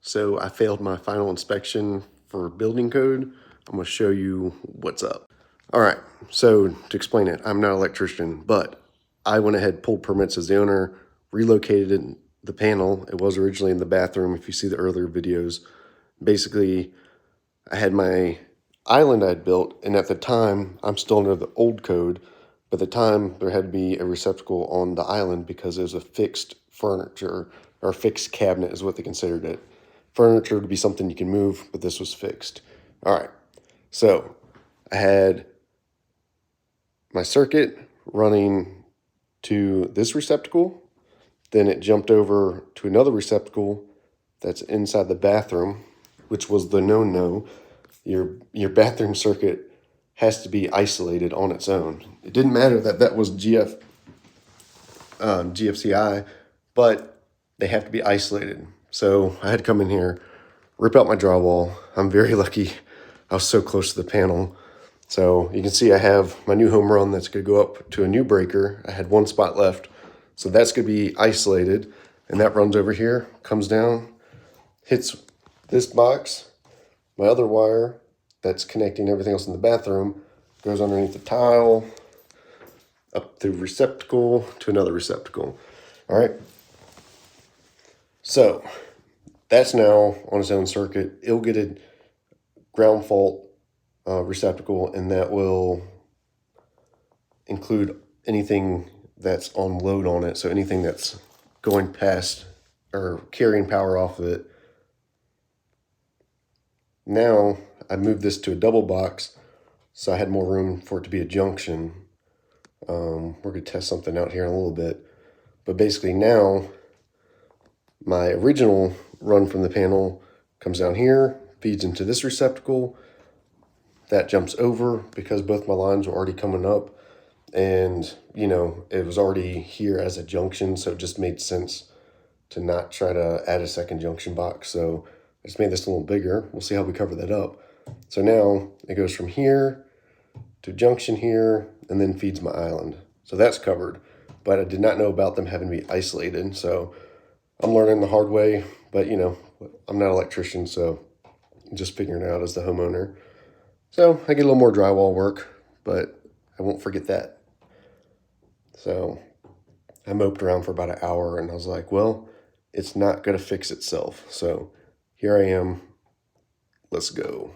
So I failed my final inspection for building code. I'm going to show you what's up. All right, so to explain it, I'm not an electrician, but I went ahead, pulled permits as the owner, relocated the panel. It was originally in the bathroom, if you see the earlier videos. Basically, I had my island I'd built, and at the time, I'm still under the old code, but at the time, there had to be a receptacle on the island because it was a fixed furniture, or fixed cabinet is what they considered it. Furniture would be something you can move, but this was fixed. All right, so I had my circuit running to this receptacle, then it jumped over to another receptacle that's inside the bathroom, which was the no-no. Your bathroom circuit has to be isolated on its own. It didn't matter that that was GFCI, but they have to be isolated. So I had to come in here, rip out my drywall. I'm very lucky. I was so close to the panel. So you can see I have my new home run that's going to go up to a new breaker. I had one spot left. So that's going to be isolated. And that runs over here, comes down, hits this box. My other wire that's connecting everything else in the bathroom goes underneath the tile, up the receptacle to another receptacle. All right. So that's now on its own circuit. It'll get a ground fault receptacle, and that will include anything that's on load on it. So anything that's going past or carrying power off of it. Now I moved this to a double box, so I had more room for it to be a junction. We're going to test something out here in a little bit. But basically now, my original run from the panel comes down here, feeds into this receptacle. That jumps over because both my lines were already coming up. And, you know, it was already here as a junction, so it just made sense to not try to add a second junction box. So I just made this a little bigger. We'll see how we cover that up. So now it goes from here to junction here and then feeds my island. So that's covered, but I did not know about them having to be isolated. So I'm learning the hard way, but you know, I'm not an electrician, so I'm just figuring it out as the homeowner. So I get a little more drywall work, but I won't forget that. So I moped around for about an hour and I was like, well, it's not going to fix itself. So here I am. Let's go.